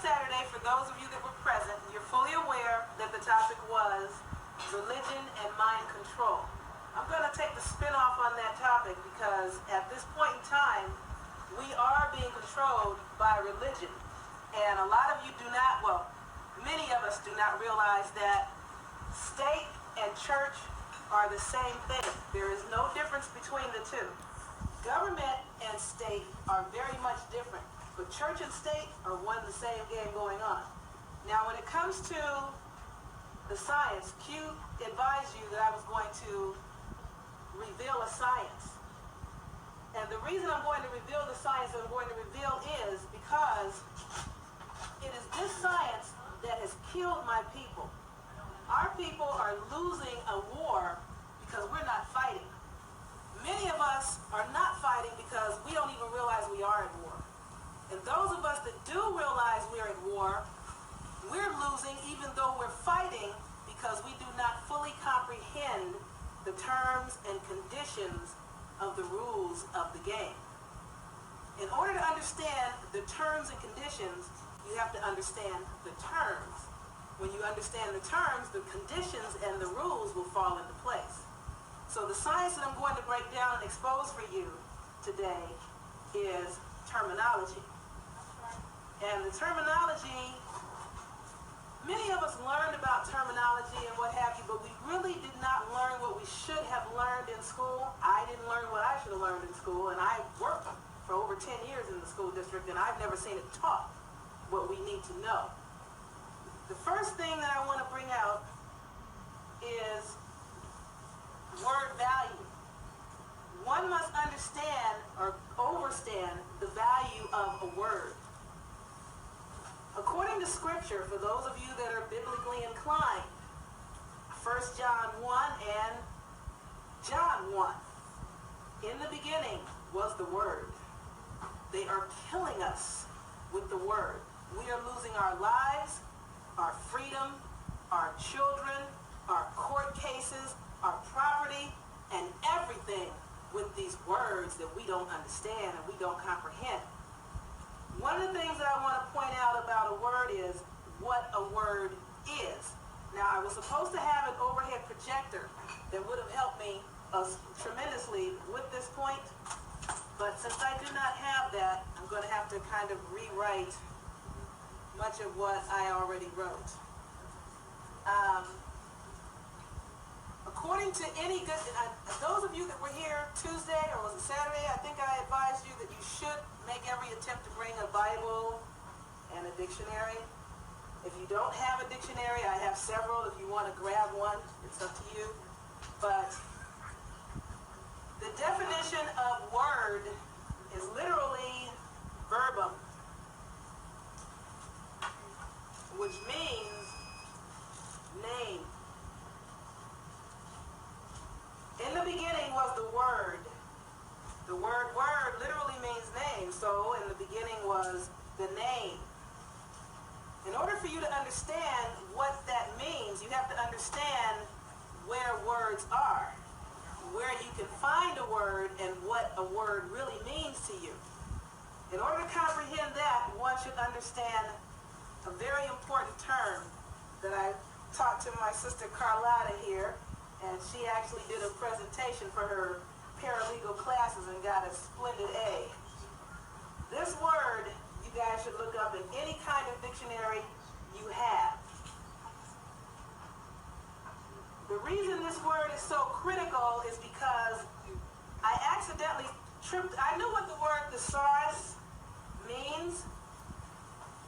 last Saturday, for those of you that were present, you're fully aware that the topic was religion and mind control. I'm going to take the spin off on that topic because at this point in time, we are being controlled by religion. And a lot of you do not, well, many of us do not realize that state and church are the same thing. There is no difference between the two. Government and state are very much different, but church and state are one and the same game going on. Now, when it comes to the science, Q advised you that I was going to reveal a science. And the reason I'm going to reveal the science that I'm going to reveal is because it is this science that has killed my people. Our people are losing a war because we're not fighting. Many of us are not fighting because we don't even realize we are at war. And those of us that do realize we're at war, we're losing even though we're fighting because we do not fully comprehend the terms and conditions of the rules of the game. In order to understand the terms and conditions, you have to understand the terms. When you understand the terms, the conditions and the rules will fall into place. So the science that I'm going to break down and expose for you today is terminology. And the terminology, many of us learned about terminology and what have you, but we really did not learn what we should have learned in school. I didn't learn what I should have learned in school, and I worked for over 10 years in the school district, and I've never seen it taught what we need to know. The first thing that I want to bring out is word value. One must understand or understand the value of a word. According to Scripture, for those of you that are biblically inclined, 1 John 1 and John 1, in the beginning was the Word. They are killing us with the Word. We are losing our lives, our freedom, our children, our court cases, our property, and everything with these words that we don't understand and we don't comprehend. One of the things that I want to point out about a word is what a word is. Now, I was supposed to have an overhead projector that would have helped me tremendously with this point, but since I do not have that, I'm going to have to kind of rewrite much of what I already wrote. According to any good, those of you that were here Tuesday or was it Saturday, I think I advised you that you should make every attempt to bring a Bible and a dictionary. If you don't have a dictionary, I have several. If you want to grab one, it's up to you. But the definition of word is literally verbum, which means name. In the beginning was the Word. The word word literally means name. So in the beginning was the name. In order for you to understand what that means, you have to understand where words are, where you can find a word and what a word really means to you. In order to comprehend that, one should understand a very important term that I taught to my sister Carlotta here, and she actually did a presentation for her paralegal classes and got a splendid A. This word you guys should look up in any kind of dictionary you have. The reason this word is so critical is because I accidentally tripped. I knew what the word thesaurus means,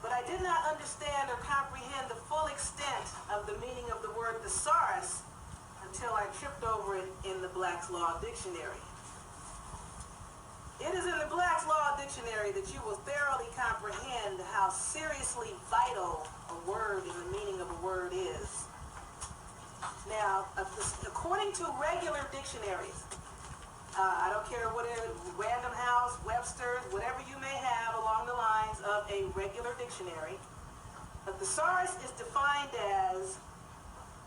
but I did not understand or comprehend the full extent of the meaning of the word thesaurus until I tripped over it in the Black's Law Dictionary. It is in the Black's Law Dictionary that you will thoroughly comprehend how seriously vital a word and the meaning of a word is. Now, according to regular dictionaries, I don't care what it is, Random House, Webster's, whatever you may have along the lines of a regular dictionary, a thesaurus is defined as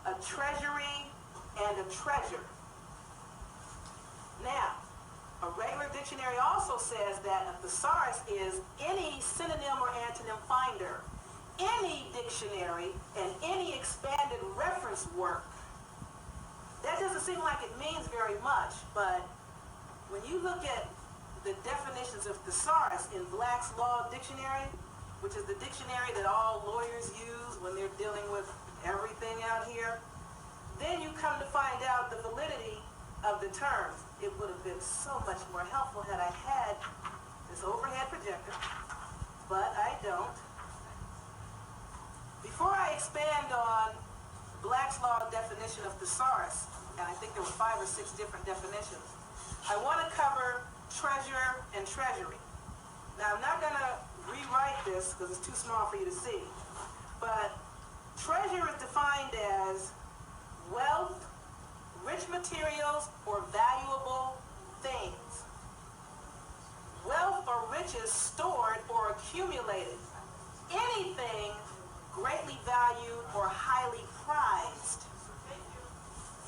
a treasury and a treasure. Now, a regular dictionary also says that a thesaurus is any synonym or antonym finder. any dictionary and any expanded reference work. That doesn't seem like it means very much, but when you look at the definitions of thesaurus in Black's Law Dictionary, which is the dictionary that all lawyers use when they're dealing with everything out here, then you come to find out the validity of the terms. It would have been so much more helpful had I had this overhead projector, but I don't. Before I expand on Black's Law definition of thesaurus, and I think there were 5 or 6 different definitions, I want to cover treasure and treasury. Now, I'm not going to rewrite this because it's too small for you to see, but treasure is defined as wealth, rich materials, or valuable things. Wealth or riches stored or accumulated. Anything greatly valued or highly prized.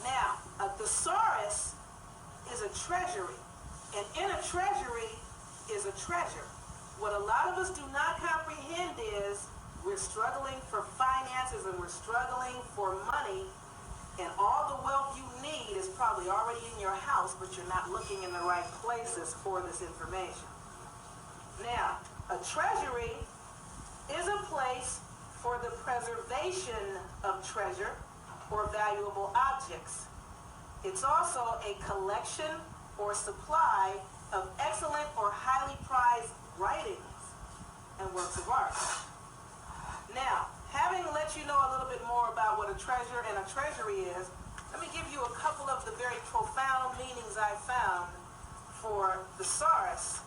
Now, a thesaurus is a treasury, and in a treasury is a treasure. What a lot of us do not comprehend is we're struggling for finances and we're struggling for money, and all the wealth you need is probably already in your house, but you're not looking in the right places for this information. Now, a treasury is a place for the preservation of treasure or valuable objects. It's also a collection or supply of excellent or highly prized writings and works of art. Now, having let you know a little bit more about what a treasure and a treasury is, let me give you a couple of the very profound meanings I found for thesaurus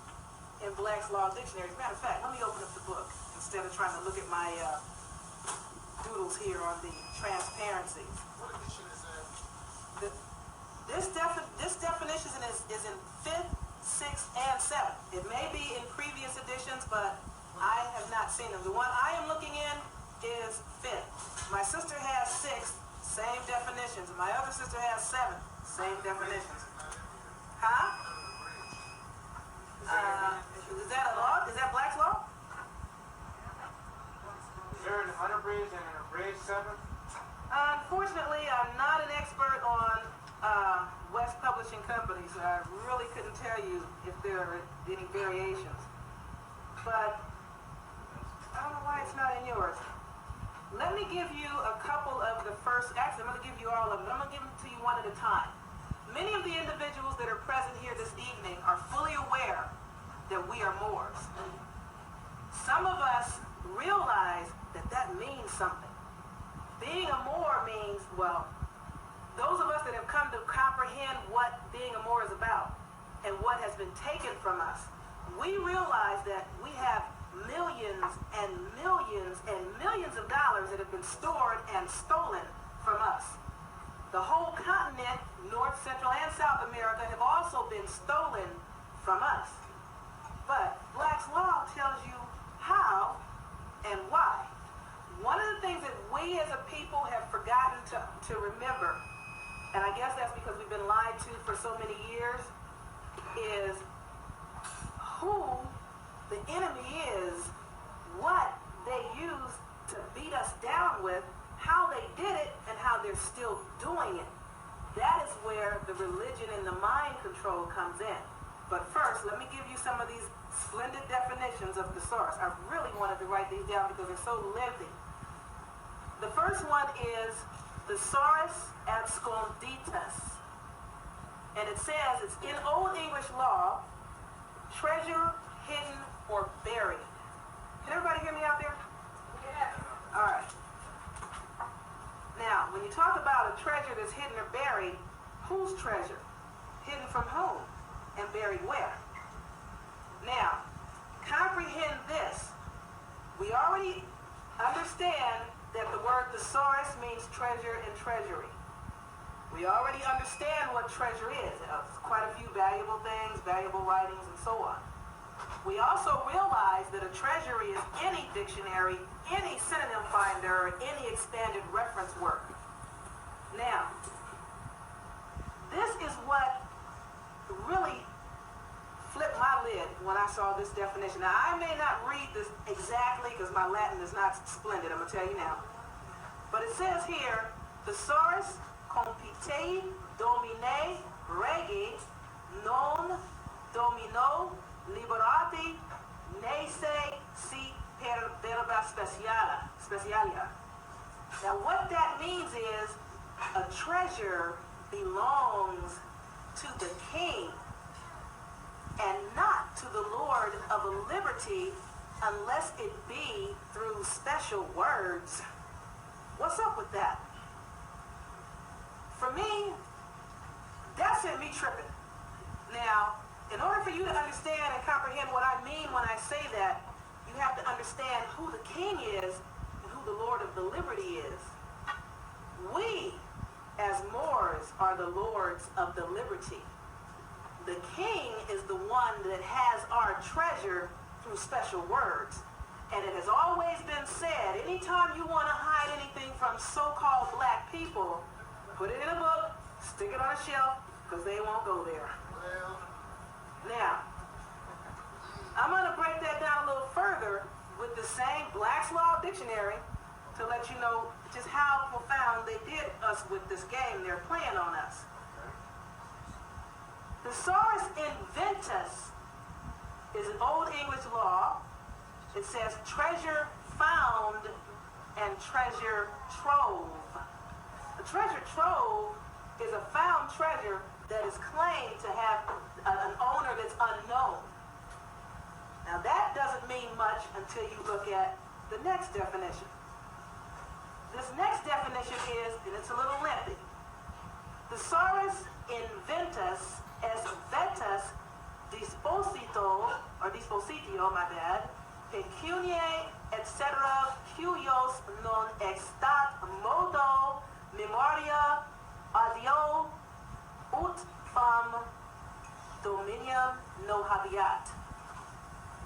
in Black's Law Dictionary. As a matter of fact, let me open up the book instead of trying to look at my doodles here on the transparency. What edition is that? This definition is in 5th, 6th, and 7th. It may be in previous editions, but I have not seen them. The one I am looking in is 5th. My sister has 6th, same definitions. My other sister has 7th, same definitions. Huh? Is that a law? Is that Black's Law? Is there an unabridged and an abridged 7th? Unfortunately, I'm not an expert on West Publishing Company, so I really couldn't tell you if there are any variations. But I don't know why it's not in yours. Let me give you a couple of the first, actually I'm going to give you all of them. I'm going to give them to you one at a time. Many of the individuals that are present here this evening are fully aware that we are Moors. Some of us realize that that means something. Being a Moor means, well, those of us that have come to comprehend what being a Moor is about and what has been taken from us, we realize that we have millions and millions and millions of dollars that have been stored and stolen from us. The whole continent, North, Central, and South America, have also been stolen from us. But Black's Law tells you how and why. One of the things that we as a people have forgotten to remember, and I guess that's because we've been lied to for so many years, is who the enemy is, what they use to beat us down with, how they did it, and how they're still doing it. That is where the religion and the mind control comes in. But first, let me give you some of these splendid definitions of thesaurus. I really wanted to write these down because they're so lengthy. The first one is thesaurus absconditus. And it says, it's in Old English law, treasure hidden or buried. Can everybody hear me out there? Yeah. All right. Now, when you talk about a treasure that's hidden or buried, whose treasure? Hidden from whom? And buried where? Now, comprehend this. We already understand that the word thesaurus means treasure and treasury. We already understand what treasure is. It's quite a few valuable things, valuable writings, and so on. We also realize that a treasury is any dictionary, any synonym finder, or any expanded reference work. Now, this is what really flipped my lid when I saw this definition. Now, I may not read this exactly because my Latin is not splendid, I'm going to tell you now. But it says here, thesaurus compite domine regi non domino liberati nese si per verba specialia. Now, what that means is a treasure belongs to the king and not to the Lord of a liberty unless it be through special words. What's up with that? For me, that sent me tripping. Now, in order for you to understand and comprehend what I mean when I say that, you have to understand who the king is and who the Lord of the liberty is. We, as Moors, are the lords of the liberty. The king is the one that has our treasure through special words. And it has always been said, anytime you want to hide anything from so-called black people, put it in a book, stick it on a shelf, because they won't go there. Now, I'm going to break that down a little further with the same Black's Law Dictionary to let you know just how profound they did us with this game they're playing on us. Thesaurus inventus is an Old English law. It says treasure found and treasure trove. A treasure trove is a found treasure that is claimed to have an owner that's unknown. Now that doesn't mean much until you look at the next definition. This next definition is, and it's a little lengthy, thesaurus inventus es vetus dispositio, my bad, pecuniae, etc., cujos non extat modo memoria audio ut fam dominium no habeat.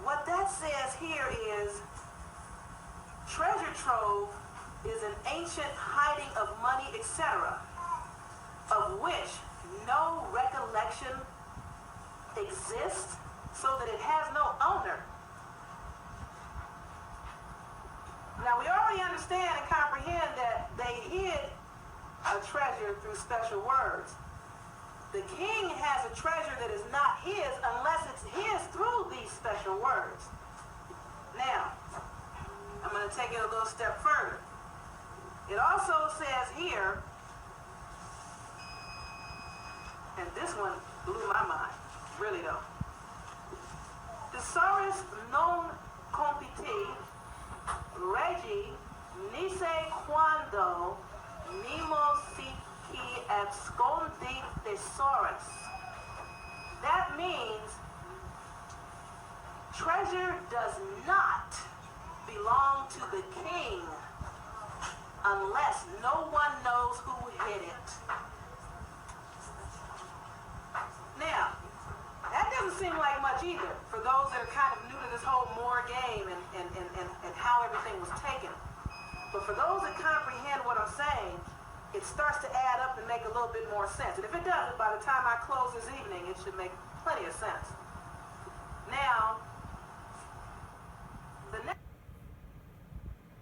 What that says here is treasure trove is an ancient hiding of money, etc., of which no recollection exists, so that it has no owner. Now, we already understand and comprehend that they hid a treasure through special words. The king has a treasure that is not his unless it's his through these special words. Now, I'm going to take it a little step further. It also says here, and this one blew my mind, really though. Thesaurus non compiti regi nisi quando nemo sici abscondi thesaurus. That means treasure does not belong to the king unless no one knows who hid it. Now, that doesn't seem like much either for those that are kind of new to this whole Moor game and how everything was taken. But for those that comprehend what I'm saying, it starts to add up and make a little bit more sense. And if it doesn't, by the time I close this evening, it should make plenty of sense. Now,